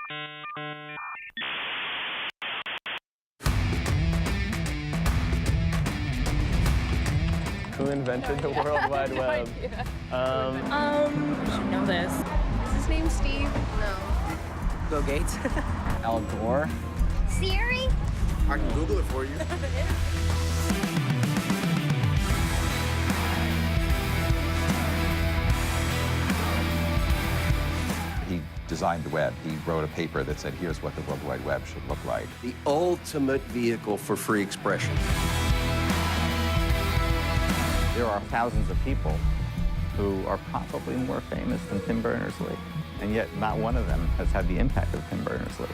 Who invented the World Wide Web? Should know this. Is his name Steve? No. Bill Gates. Al Gore. Siri? I can Google it for you. He designed the web. He wrote a paper that said, here's what the World Wide Web should look like. The ultimate vehicle for free expression. There are thousands of people who are probably more famous than Tim Berners-Lee, and yet not one of them has had the impact of Tim Berners-Lee.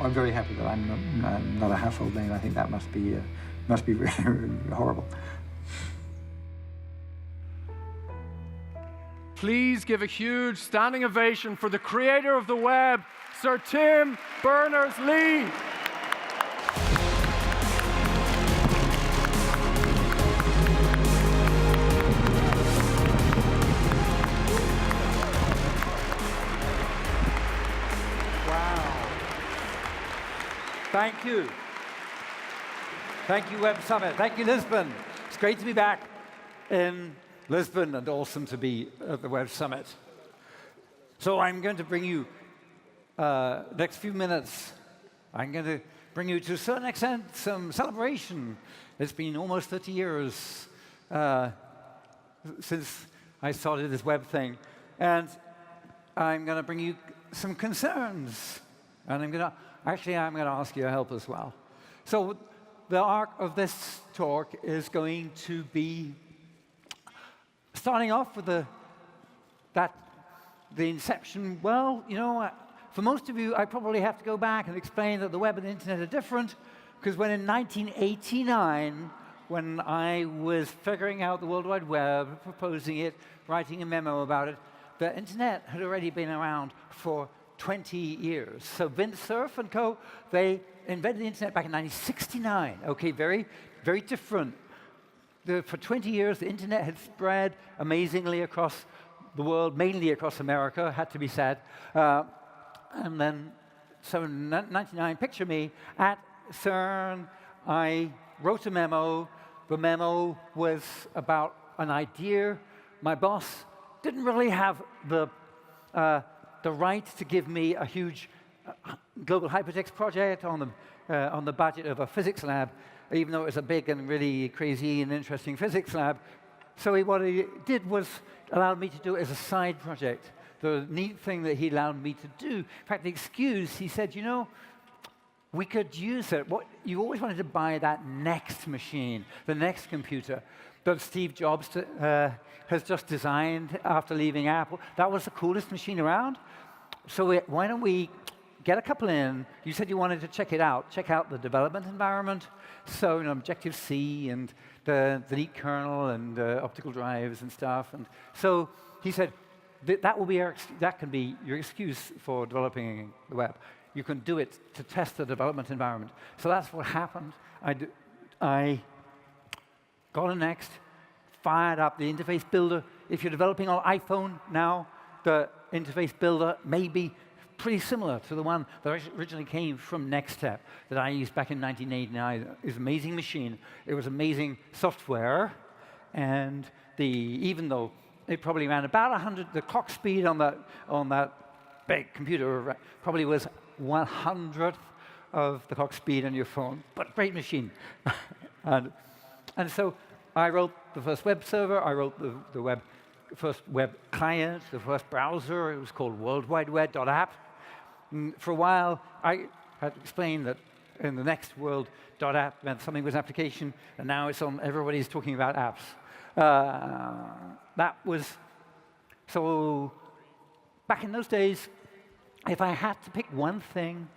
I'm very happy that I'm not a household name. I think that must be horrible. Please give a huge standing ovation for the creator of the web, Sir Tim Berners-Lee. Thank you. Thank you, Web Summit. Thank you, Lisbon. It's great to be back in Lisbon and awesome to be at the Web Summit. So I'm going to bring you, next few minutes, I'm going to bring you to a certain extent some celebration. It's been almost 30 years since I started this web thing. And I'm going to bring you some concerns. And I'm going to ask your help as well. So the arc of this talk is going to be starting off with the inception. Well, you know, for most of you, I probably have to go back and explain that the web and the internet are different, because when in 1989, when I was figuring out the World Wide Web, proposing it, writing a memo about it, the internet had already been around for 20 years. So Vint Cerf and co., they invented the internet back in 1969. Okay, very, very different. For 20 years, the internet had spread amazingly across the world, mainly across America, had to be said. And then, so in 1999, picture me at CERN. I wrote a memo. The memo was about an idea. My boss didn't really have the right to give me a huge global hypertext project on the budget of a physics lab, even though it was a big and really crazy and interesting physics lab. So what he did was allow me to do it as a side project. The neat thing that he allowed me to do, in fact, the excuse, he said, you know, we could use it. You always wanted to buy that next machine, the next computer that Steve Jobs has just designed after leaving Apple. That was the coolest machine around. So why don't we get a couple in? You said you wanted to check out the development environment. So, you know, Objective-C and the neat kernel and optical drives and stuff. And so he said, that can be your excuse for developing the web. You can do it to test the development environment. So that's what happened. I got a Next, fired up the interface builder. If you're developing on iPhone now, the interface builder may be pretty similar to the one that originally came from NextStep that I used back in 1989. It was an amazing machine. It was amazing software. And even though it probably ran about 100, the clock speed on that big computer probably was 1/100th of the clock speed on your phone, but great machine. and so I wrote the first web server. I wrote the first web client, the first browser. It was called worldwideweb.app. For a while, I had explained that in the next world.app meant something was an application, and now it's on. Everybody's talking about apps. That was so. Back in those days, if I had to pick one thing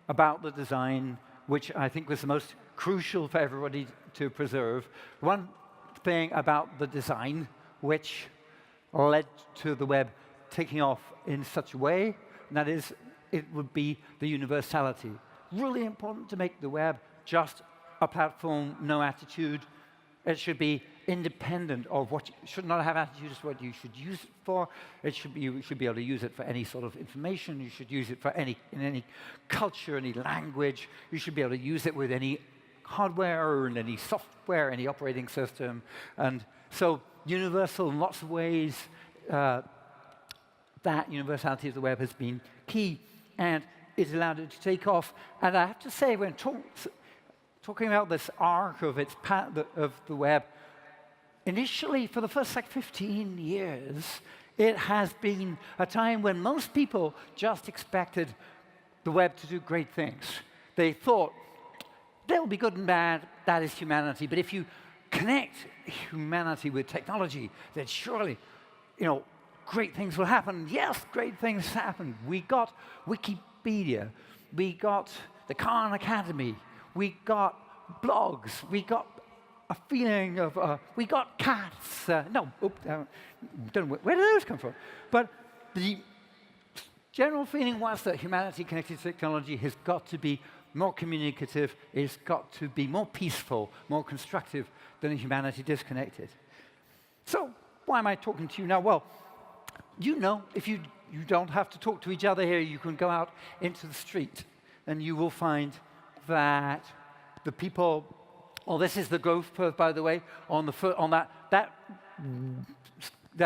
about the design, which I think was the most crucial for everybody to preserve, one thing about the design which led to the web taking off in such a way, and that is, it would be the universality. Really important to make the web just a platform, no attitude. It should be independent of what should not have attitudes to what you should use it for. You should be able to use it for any sort of information. You should use it for in any culture, any language. You should be able to use it with any hardware and any software, any operating system. And so universal in lots of ways, that universality of the web has been key, and it's allowed it to take off. And I have to say, when talking about this arc of the web, initially, for the first 15 years, it has been a time when most people just expected the web to do great things. They thought, they'll be good and bad, that is humanity. But if you connect humanity with technology, then surely, great things will happen. Yes, great things happen. We got Wikipedia. We got the Khan Academy. We got blogs. We got a feeling of, we got cats. Don't know, where did those come from? But the general feeling was that humanity connected to technology has got to be more communicative, it's got to be more peaceful, more constructive than a humanity disconnected. So why am I talking to you now? Well, if you don't have to talk to each other here, you can go out into the street and you will find that the people, this is the growth curve, by the way, on that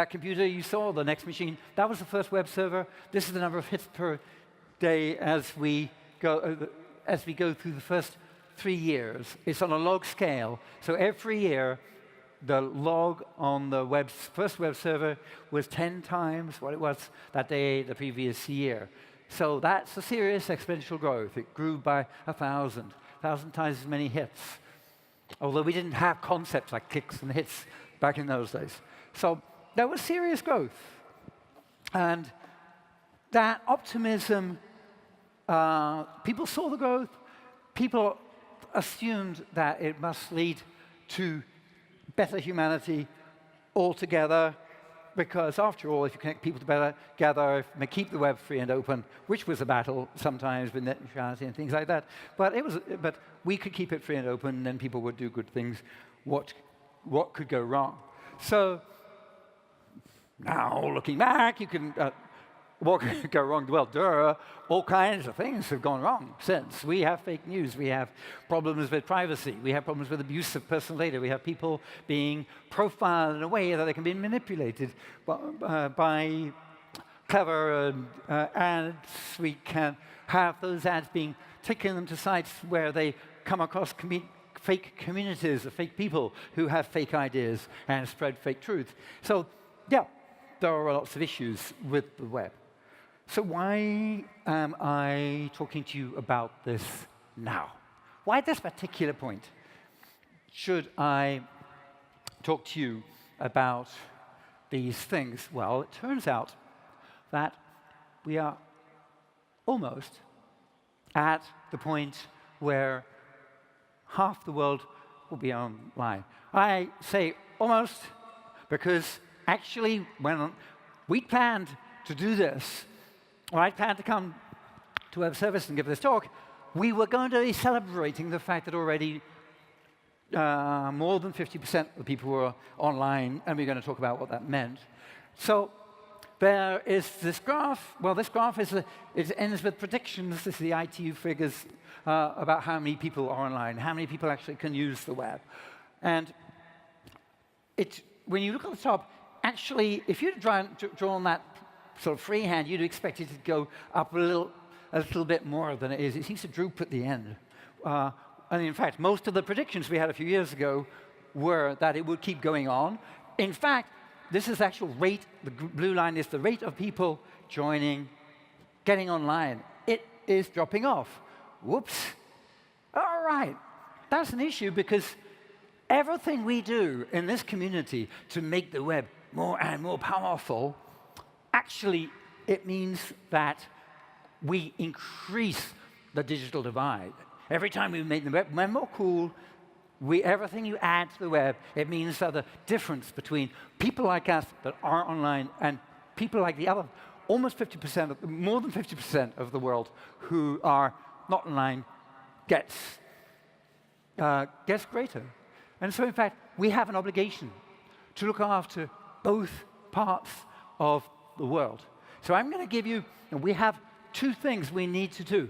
computer you saw, the next machine, that was the first web server. This is the number of hits per day as we go through the first 3 years. It's on a log scale. So every year, the log on the first web server was 10 times what it was that day the previous year. So that's a serious exponential growth. It grew by 1,000 times as many hits. Although we didn't have concepts like clicks and hits back in those days. So there was serious growth. And that optimism, people saw the growth. People assumed that it must lead to better humanity altogether, because after all, if you connect people together, keep the web free and open, which was a battle sometimes with net neutrality and things like that, but we could keep it free and open, and then people would do good things. What could go wrong? So now, looking back, you can. What could go wrong? Well, all kinds of things have gone wrong since. We have fake news. We have problems with privacy. We have problems with abuse of personal data. We have people being profiled in a way that they can be manipulated by clever ads. We can have those ads being taken them to sites where they come across fake communities of fake people who have fake ideas and spread fake truth. So, yeah, there are lots of issues with the web. So why am I talking to you about this now? Why at this particular point should I talk to you about these things? Well, it turns out that we are almost at the point where half the world will be online. I say almost because actually when we planned to do this, when I planned to come to Web Service and give this talk, we were going to be celebrating the fact that already more than 50% of the people were online, and we're going to talk about what that meant. So there is this graph. Well, this graph it ends with predictions. This is the ITU figures about how many people are online, how many people actually can use the web. And when you look at the top, actually, if you draw on that sort of freehand, you'd expect it to go up a little bit more than it is. It seems to droop at the end. And in fact, most of the predictions we had a few years ago were that it would keep going on. In fact, this is the actual rate. The blue line is the rate of people joining, getting online. It is dropping off. Whoops. All right. That's an issue because everything we do in this community to make the web more and more powerful, actually, it means that we increase the digital divide. Every time we make the web more cool, everything you add to the web, it means that the difference between people like us that are online and people like the other, almost 50%, more than 50% of the world who are not online gets greater. And so, in fact, we have an obligation to look after both parts of the world. So I'm going to give you, and we have two things we need to do.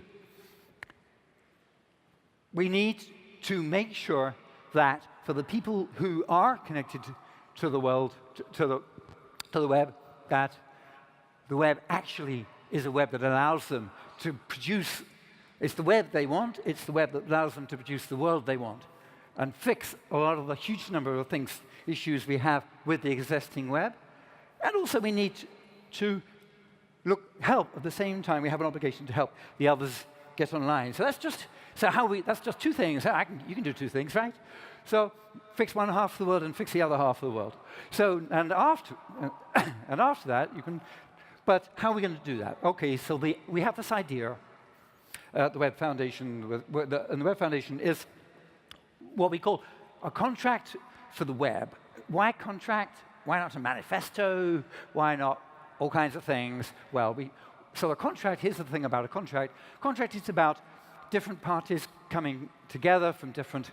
We need to make sure that for the people who are connected to the world, to the web, that the web actually is a web that allows them to produce, it's the web they want, it's the web that allows them to produce the world they want, and fix a lot of the huge number of issues we have with the existing web. And also we need to help at the same time. We have an obligation to help the others get online. So that's just two things. You can do two things, right? So fix one half of the world and fix the other half of the world. So and after that you can. But how are we going to do that? Okay, so we have this idea at the Web Foundation, and the Web Foundation is what we call a contract for the web. Why contract? Why not a manifesto? Why not all kinds of things? Well, so a contract, here's the thing about a contract. Contract is about different parties coming together from different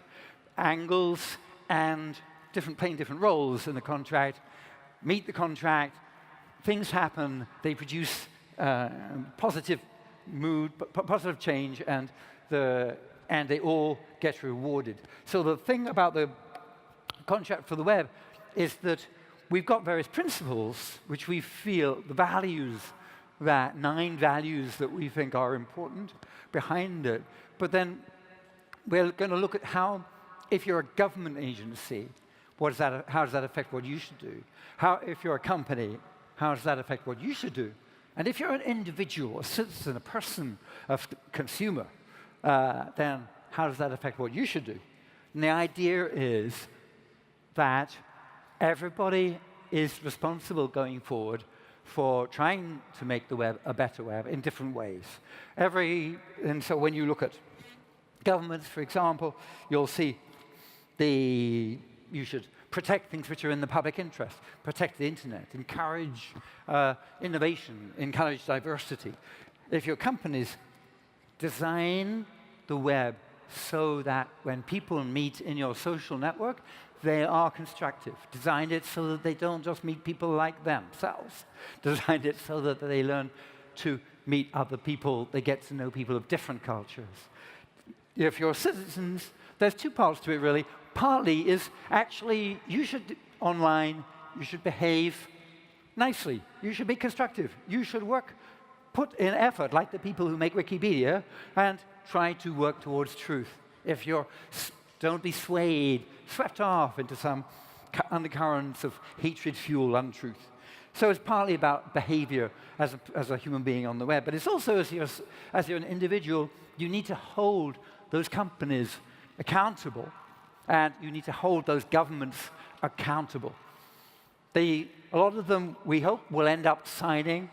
angles and playing different roles in the contract, meet the contract, things happen, they produce positive mood, positive change, and they all get rewarded. So the thing about the contract for the web is that we've got various principles which we feel, the values, 9 values that we think are important behind it. But then we're going to look at how, if you're a government agency, how does that affect what you should do? If you're a company, how does that affect what you should do? And if you're an individual, a citizen, a person, a consumer, then how does that affect what you should do? And the idea is that everybody is responsible going forward for trying to make the web a better web in different ways. And so when you look at governments, for example, you'll see you should protect things which are in the public interest, protect the internet, encourage innovation, encourage diversity. If your companies design the web so that when people meet in your social network, they are constructive. Design it so that they don't just meet people like themselves. Design it so that they learn to meet other people, they get to know people of different cultures. If you're citizens, there's two parts to it, really. Partly is actually, you should, online, you should behave nicely. You should be constructive. You should put in effort, like the people who make Wikipedia, and try to work towards truth. If don't be swept off into some undercurrents of hatred-fueled untruth. So it's partly about behavior as a human being on the web, but it's also, as you're an individual, you need to hold those companies accountable, and you need to hold those governments accountable. A lot of them, we hope, will end up signing,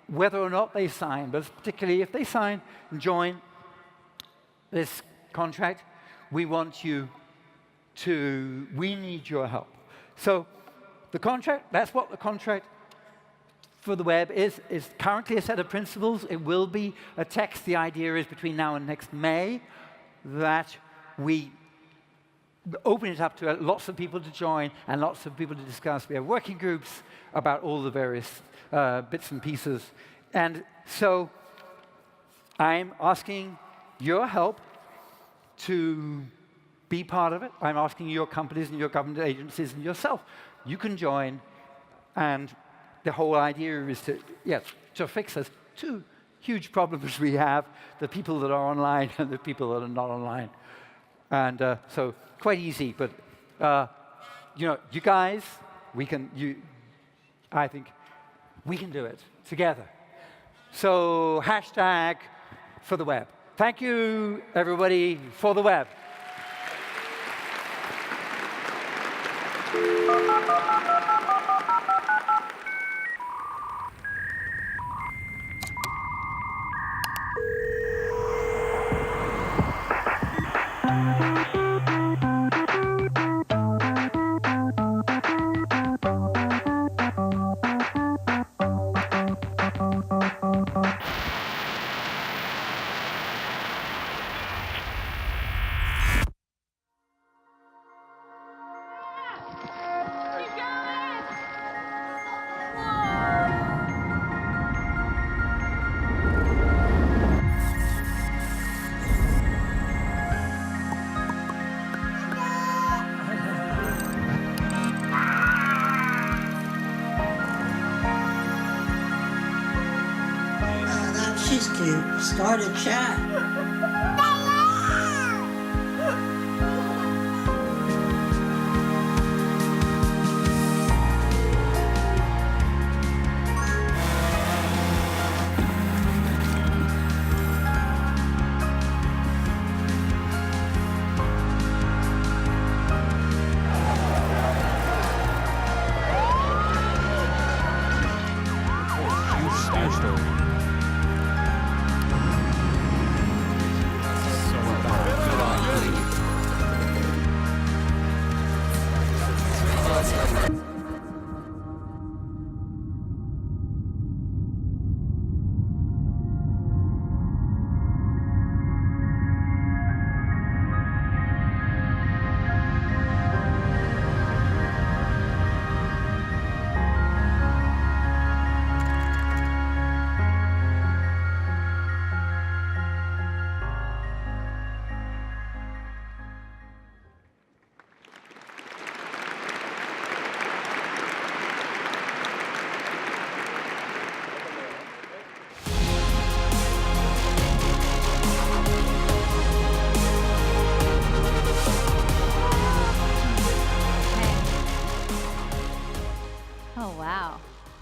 whether or not they sign, but particularly if they sign and join this contract, we need your help. So the contract, that's what the contract for the web is currently a set of principles. It will be a text. The idea is between now and next May that we open it up to lots of people to join and lots of people to discuss. We have working groups about all the various bits and pieces. And so I'm asking your help to be part of it. I'm asking your companies and your government agencies and yourself. You can join, and the whole idea is to fix those two huge problems we have, the people that are online and the people that are not online. And so quite easy, but you guys, I think we can do it together. So hashtag for the web. Thank you, everybody, for the web. emojis to start a chat.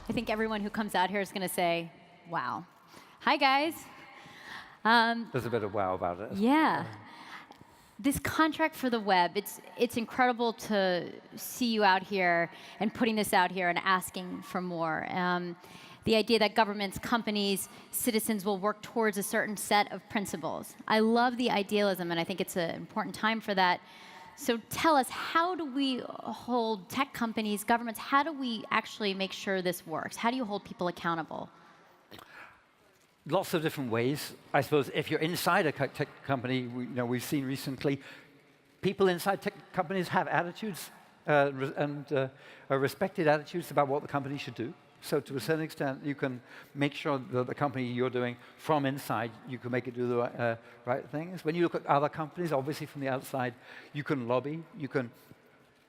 I think everyone who comes out here is going to say, wow. Hi, guys. There's a bit of wow about it. Yeah. This contract for the web, it's incredible to see you out here and putting this out here and asking for more. The idea that governments, companies, citizens will work towards a certain set of principles. I love the idealism, and I think it's an important time for that. So tell us, how do we hold tech companies, governments, how do we actually make sure this works? How do you hold people accountable? Lots of different ways. I suppose if you're inside a tech company, we've seen recently, people inside tech companies have attitudes and respected attitudes about what the company should do. So to a certain extent, you can make sure that the company you're doing from inside, you can make it do the right things. When you look at other companies, obviously from the outside, you can lobby. You can.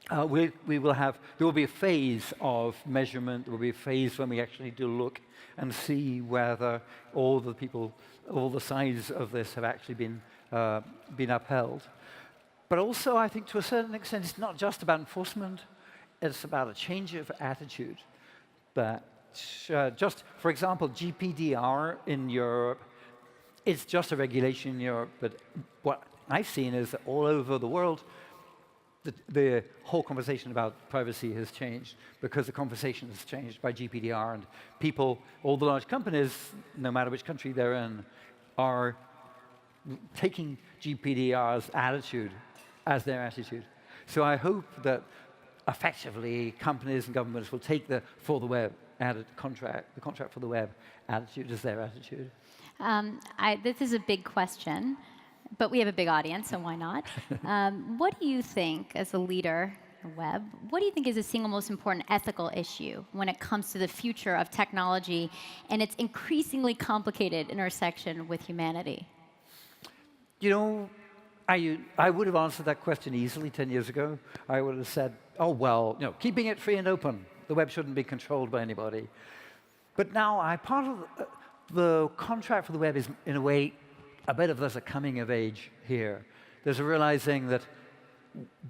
There will be a phase of measurement. There will be a phase when we actually do look and see whether all the sides of this have actually been upheld. But also, I think to a certain extent, it's not just about enforcement. It's about a change of attitude. But just, for example, GDPR in Europe, it's just a regulation in Europe. But what I've seen is that all over the world, the whole conversation about privacy has changed because the conversation has changed by GDPR. And people, all the large companies, no matter which country they're in, are taking GDPR's attitude as their attitude. So I hope that effectively, companies and governments will take the contract for the web attitude as their attitude. This is a big question, but we have a big audience, so why not? What do you think, as a leader in the web, what do you think is the single most important ethical issue when it comes to the future of technology and its increasingly complicated intersection with humanity? You know, I would have answered that question easily 10 years ago. I would have said, oh, well, keeping it free and open. The web shouldn't be controlled by anybody. But now, part of the contract for the web is, in a way, there's a coming of age here. There's a realizing that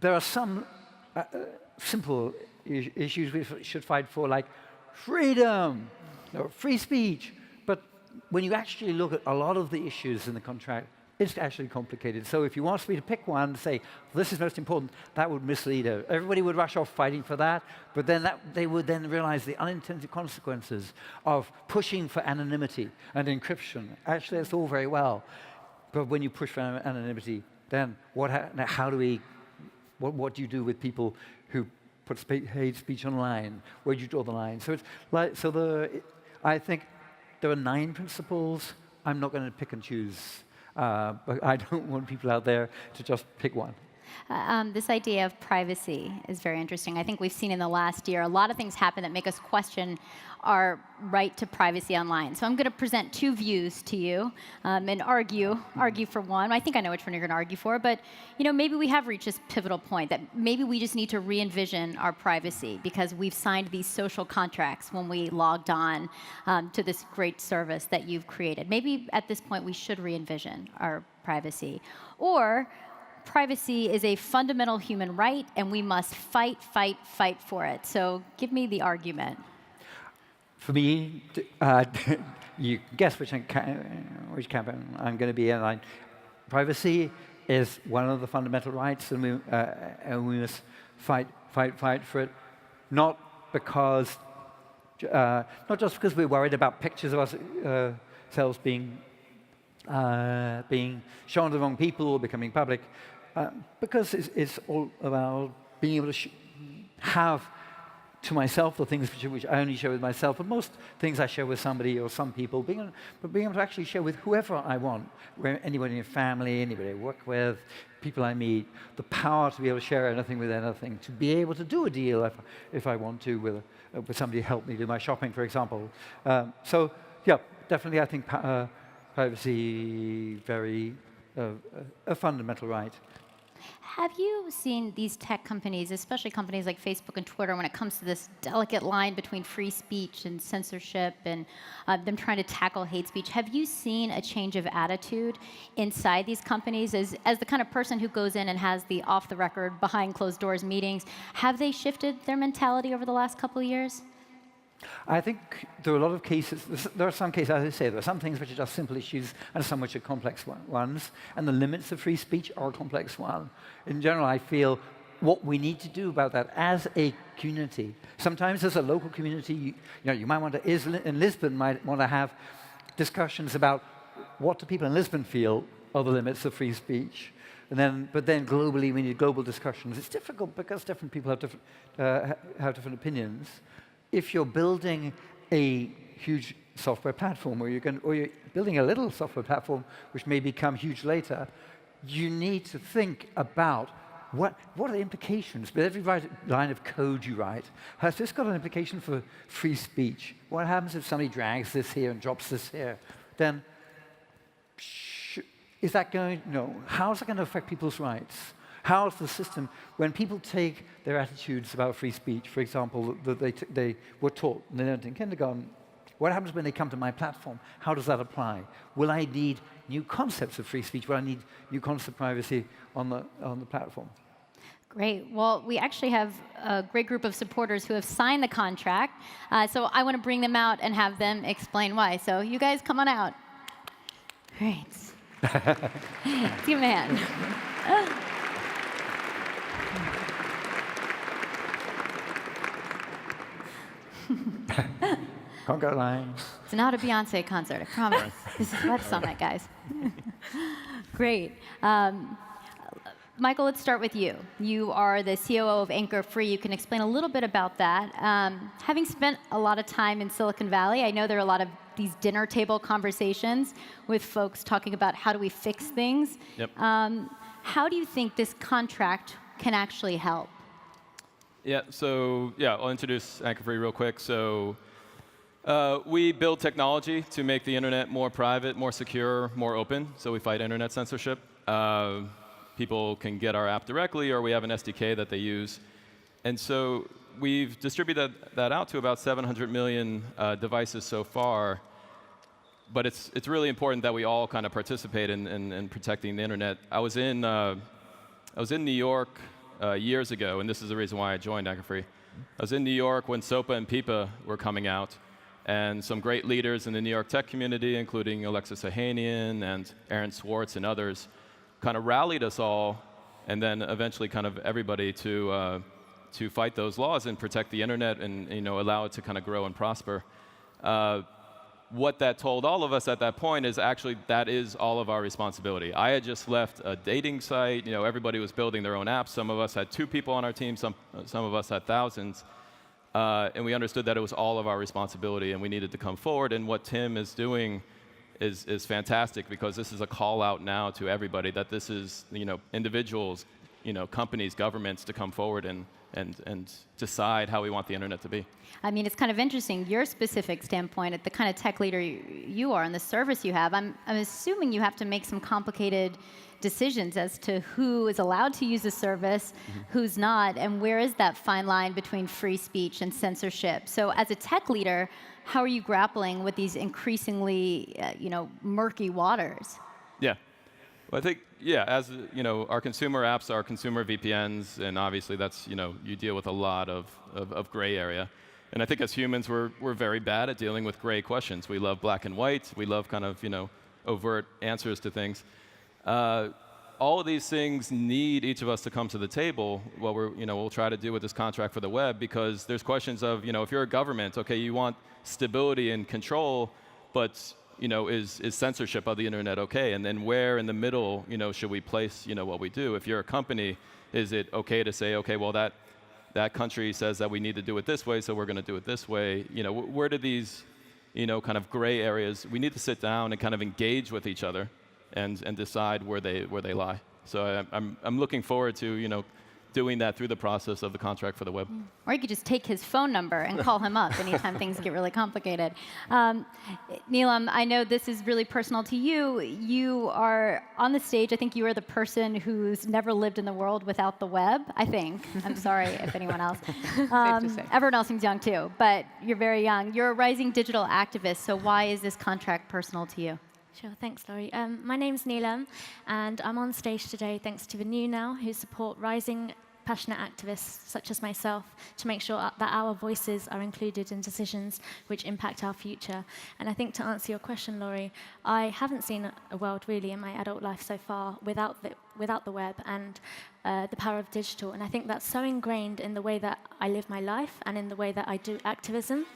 there are some simple issues we should fight for, like freedom, or free speech. But when you actually look at a lot of the issues in the contract, it's actually complicated. So if you asked me to pick one and say, this is most important, that would mislead her. Everybody would rush off fighting for that, but then they would then realize the unintended consequences of pushing for anonymity and encryption. Actually, it's all very well. But when you push for anonymity, then what do you do with people who put hate speech online? Where do you draw the line? So I think there are 9 principles. I'm not going to pick and choose. But I don't want people out there to just pick one. This idea of privacy is very interesting. I think we've seen in the last year a lot of things happen that make us question our right to privacy online. So I'm going to present two views to you and argue for one. I think I know which one you're going to argue for, but maybe we have reached this pivotal point that maybe we just need to re-envision our privacy because we've signed these social contracts when we logged on to this great service that you've created. Maybe at this point we should re-envision our privacy. Or privacy is a fundamental human right, and we must fight, fight, fight for it. So give me the argument. For me, you guess which camp I'm going to be in. Privacy is one of the fundamental rights, and we must fight for it. Not just because we're worried about pictures of ourselves being shown to the wrong people or becoming public, because it's all about being able to have to myself the things which I only share with myself, and most things I share with somebody or some people, but being able to actually share with whoever I want, anybody in your family, anybody I work with, people I meet, the power to be able to share anything with anything, to be able to do a deal if I want to with somebody to help me do my shopping, for example. So yeah, definitely I think privacy a fundamental right. Have you seen these tech companies, especially companies like Facebook and Twitter, when it comes to this delicate line between free speech and censorship and them trying to tackle hate speech? Have you seen a change of attitude inside these companies? As the kind of person who goes in and has the off-the-record, behind-closed-doors meetings, have they shifted their mentality over the last couple of years? I think there are a lot of cases, there are some cases, as I say, there are some things which are just simple issues and some which are complex ones, and the limits of free speech are a complex one. In general, I feel what we need to do about that as a community. Sometimes as a local community, you might want to, in Lisbon, might want to have discussions about what do people in Lisbon feel are the limits of free speech. But then globally, we need global discussions. It's difficult because different people have different opinions. If you're building a huge software platform, or you're building a little software platform which may become huge later, you need to think about what are the implications. With every line of code you write, has this got an implication for free speech? What happens if somebody drags this here and drops this here? Then, is that going? No. How is it going to affect people's rights? How is the system, when people take their attitudes about free speech, for example, that they were taught and they learned in kindergarten, what happens when they come to my platform? How does that apply? Will I need new concepts of free speech? Will I need new concepts of privacy on the platform? Great. Well, we actually have a great group of supporters who have signed the contract, so I want to bring them out and have them explain why. So you guys come on out. Great. Give him a hand. Conga lines. It's not a Beyonce concert, I promise. This is Web Summit, guys. Great. Michael, let's start with you. You are the COO of Anchor Free. You can explain a little bit about that. Having spent a lot of time in Silicon Valley, I know there are a lot of these dinner table conversations with folks talking about how do we fix things. Yep. How do you think this contract can actually help? Yeah, so I'll introduce Anchor Free real quick. So we build technology to make the internet more private, more secure, more open. So we fight internet censorship. People can get our app directly, or we have an SDK that they use. And so we've distributed that out to about 700 million devices so far. But it's really important that we all kind of participate in protecting the internet. I was in New York years ago, and this is the reason why I joined Anchor Free. I was in New York when SOPA and PIPA were coming out, and some great leaders in the New York tech community, including Alexis Ohanian and Aaron Swartz and others, kind of rallied us all, and then eventually kind of everybody to fight those laws and protect the internet and allow it to kind of grow and prosper. What that told all of us at that point is actually that is all of our responsibility. I had just left a dating site. Everybody was building their own apps. Some of us had 2 people on our team. Some of us had thousands. And we understood that it was all of our responsibility, and we needed to come forward. And what Tim is doing is fantastic, because this is a call out now to everybody that this is individuals, companies, governments to come forward and decide how we want the internet to be. I mean, it's kind of interesting, your specific standpoint, at the kind of tech leader you are and the service you have, I'm assuming you have to make some complicated decisions as to who is allowed to use the service, who's not, and where is that fine line between free speech and censorship. So as a tech leader, how are you grappling with these increasingly, murky waters? Yeah. Well, I think, as our consumer apps are consumer VPNs, and obviously that's, you deal with a lot of gray area. And I think as humans, we're very bad at dealing with gray questions. We love black and white. We love kind of, overt answers to things. All of these things need each of us to come to the table. What we'll try to do with this contract for the web, because there's questions of, if you're a government, okay, you want stability and control, but is censorship of the internet okay? And then where in the middle, should we place, what we do? If you're a company, is it okay to say, okay, well that country says that we need to do it this way, so we're going to do it this way? Where do these, kind of gray areas? We need to sit down and kind of engage with each other and decide where they lie. So I'm looking forward to doing that through the process of the contract for the web. Or you could just take his phone number and call him up anytime things get really complicated. Neelam, I know this is really personal to you. You are on the stage. I think you are the person who's never lived in the world without the web, I think. I'm sorry if anyone else. Safe to say. Everyone else seems young too, but you're very young. You're a rising digital activist, so why is this contract personal to you? Sure, thanks, Laurie. My name's Neelam, and I'm on stage today thanks to the New Now, who support rising passionate activists such as myself to make sure that our voices are included in decisions which impact our future. And I think to answer your question, Laurie, I haven't seen a world really in my adult life so far without the web and the power of digital. And I think that's so ingrained in the way that I live my life and in the way that I do activism.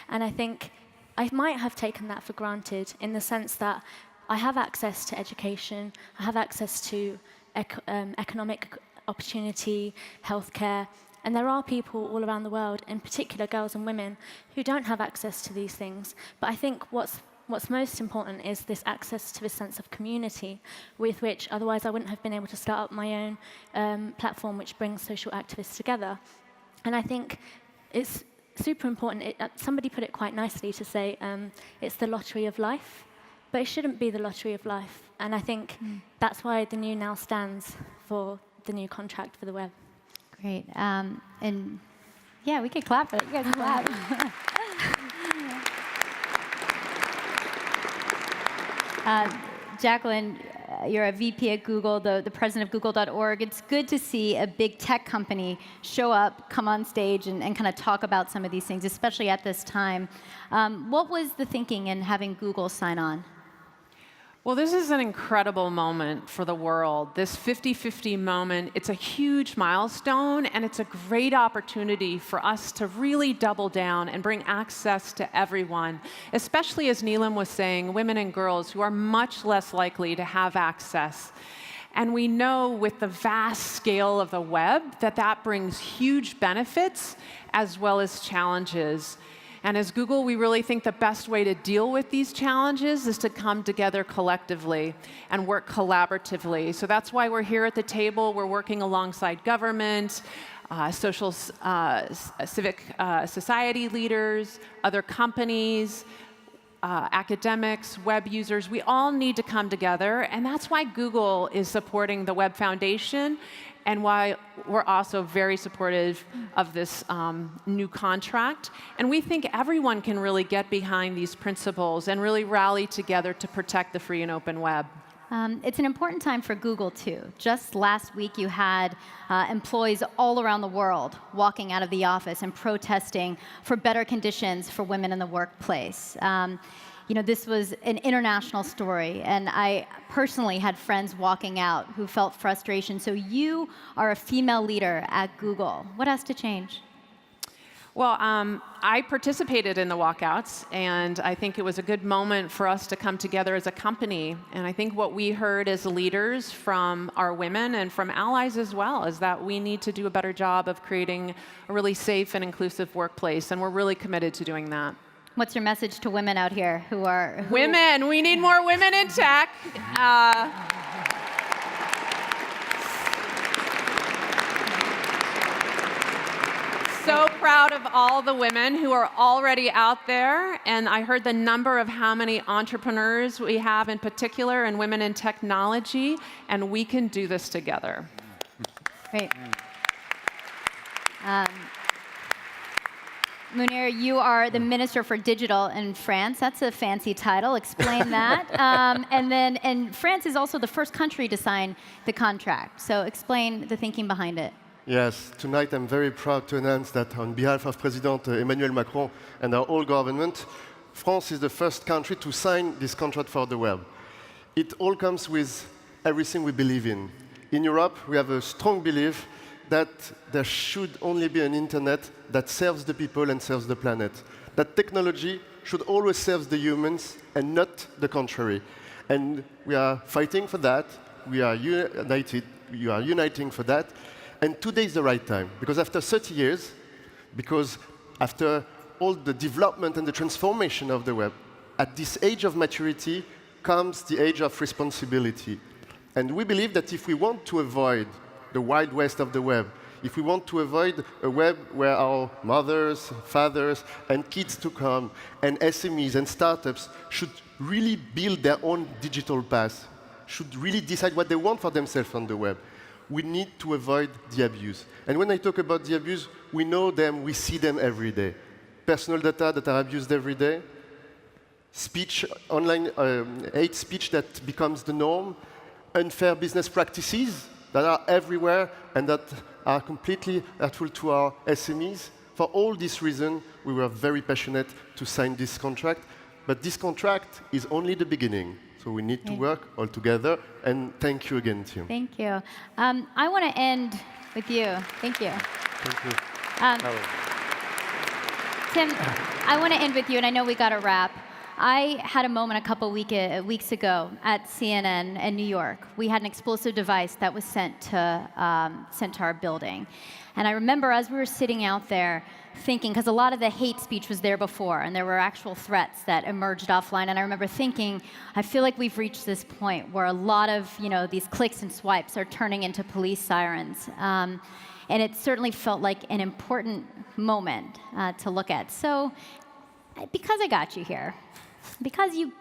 And I think I might have taken that for granted in the sense that I have access to education, I have access to economic opportunity, healthcare, and there are people all around the world, in particular girls and women, who don't have access to these things. But I think what's most important is this access to a sense of community, with which otherwise I wouldn't have been able to start up my own platform which brings social activists together. And I think it's super important. Somebody put it quite nicely to say it's the lottery of life, but it shouldn't be the lottery of life. And I think that's why the New Now stands for the new contract for the web. Great. And yeah, we could clap for it. You guys can clap. Jacqueline, you're a VP at Google, the president of Google.org. It's good to see a big tech company show up, come on stage, and kind of talk about some of these things, especially at this time. What was the thinking in having Google sign on? Well, this is an incredible moment for the world. This 50-50 moment, it's a huge milestone, and it's a great opportunity for us to really double down and bring access to everyone, especially, as Neelam was saying, women and girls who are much less likely to have access. And we know with the vast scale of the web that brings huge benefits as well as challenges. And as Google, we really think the best way to deal with these challenges is to come together collectively and work collaboratively. So that's why we're here at the table. We're working alongside government, social, civic society leaders, other companies, academics, web users. We all need to come together, and that's why Google is supporting the Web Foundation and why we're also very supportive of this new contract. And we think everyone can really get behind these principles and really rally together to protect the free and open web. It's an important time for Google, too. Just last week, you had employees all around the world walking out of the office and protesting for better conditions for women in the workplace. This was an international story, and I personally had friends walking out who felt frustration. So you are a female leader at Google. What has to change? Well, I participated in the walkouts, and I think it was a good moment for us to come together as a company. And I think what we heard as leaders from our women and from allies as well is that we need to do a better job of creating a really safe and inclusive workplace, and we're really committed to doing that. What's your message to women out here who are... Women! We need more women in tech. so proud of all the women who are already out there, and I heard the number of how many entrepreneurs we have in particular and women in technology, and we can do this together. Great. Munir, you are the Minister for Digital in France. That's a fancy title. Explain that. And France is also the first country to sign the contract. So explain the thinking behind it. Yes, tonight I'm very proud to announce that on behalf of President Emmanuel Macron and our whole government, France is the first country to sign this contract for the web. It all comes with everything we believe in. In Europe, we have a strong belief that there should only be an internet that serves the people and serves the planet. That technology should always serve the humans and not the contrary. And we are fighting for that. We are united. We are uniting for that. And today is the right time, because after 30 years, because after all the development and the transformation of the web, at this age of maturity comes the age of responsibility. And we believe that if we want to avoid the wild west of the web, if we want to avoid a web where our mothers, fathers, and kids to come, and SMEs and startups should really build their own digital path, should really decide what they want for themselves on the web, we need to avoid the abuse. And when I talk about the abuse, we know them, we see them every day. Personal data that are abused every day, speech, online hate speech that becomes the norm, unfair business practices that are everywhere and that are completely hurtful to our SMEs. For all these reasons, we were very passionate to sign this contract. But this contract is only the beginning. So we need to work all together. And thank you again, Tim. Thank you. I want to end with you. Thank you. Thank you. Tim, I want to end with you, and I know we got to wrap. I had a moment a couple weeks ago at CNN in New York. We had an explosive device that was sent to our building. And I remember as we were sitting out there thinking, because a lot of the hate speech was there before, and there were actual threats that emerged offline. And I remember thinking, I feel like we've reached this point where a lot of these clicks and swipes are turning into police sirens. And it certainly felt like an important moment to look at. So because I got you here, because you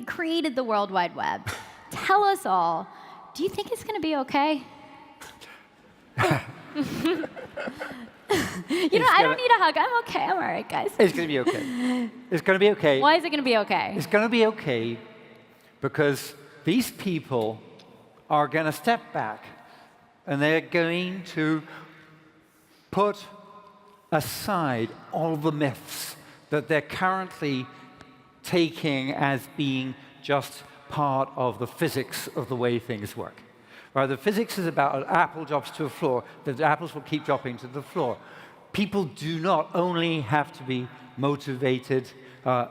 created the World Wide Web, tell us all, do you think it's going to be okay? I don't need a hug. I'm okay. I'm all right, guys. It's going to be okay. It's going to be okay. Why is it going to be okay? It's going to be okay because these people are going to step back and they're going to put aside all the myths that they're currently taking as being just part of the physics of the way things work. Right? The physics is about an apple drops to a floor, the apples will keep dropping to the floor. People do not only have to be motivated. The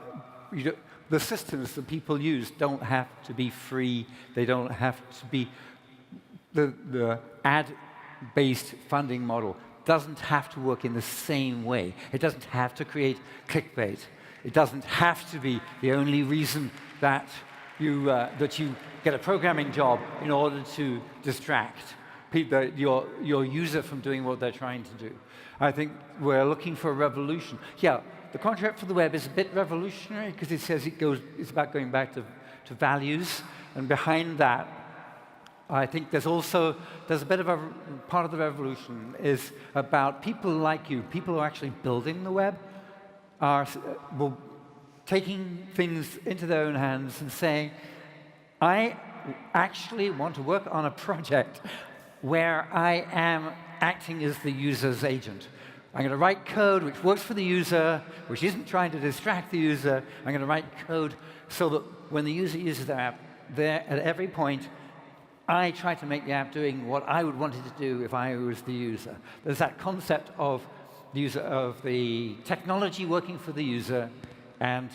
systems that people use don't have to be free. They don't have to be the ad-based funding model doesn't have to work in the same way. It doesn't have to create clickbait. It doesn't have to be the only reason that you get a programming job in order to distract your user from doing what they're trying to do. I think we're looking for a revolution. Yeah, the contract for the web is a bit revolutionary because it says it's about going back to values, and behind that, I think there's a bit of a part of the revolution is about people like you, people who are actually building the web, are taking things into their own hands and saying, I actually want to work on a project where I am acting as the user's agent. I'm going to write code which works for the user, which isn't trying to distract the user. I'm going to write code so that when the user uses their app, there at every point, I try to make the app doing what I would want it to do if I was the user. There's that concept of the technology working for the user, and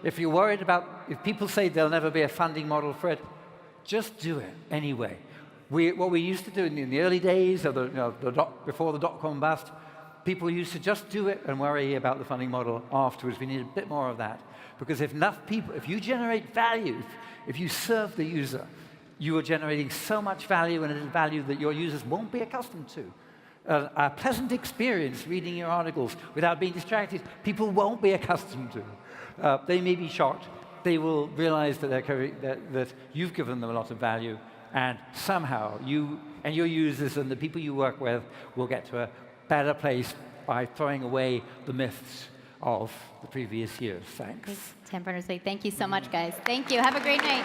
if you're worried about, if people say there'll never be a funding model for it, just do it anyway. What we used to do in the early days of before the dot-com bust, people used to just do it and worry about the funding model afterwards. We need a bit more of that. Because if enough people, if you generate value, if you serve the user, you are generating so much value, and it is value that your users won't be accustomed to. a pleasant experience reading your articles without being distracted, people won't be accustomed to. They may be shocked. They will realize that, that you've given them a lot of value, and somehow you and your users and the people you work with will get to a better place by throwing away the myths of the previous years. Thanks. Tim Berners-Lee, thank you so much, guys. Thank you. Have a great night.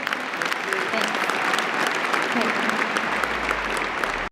Thanks.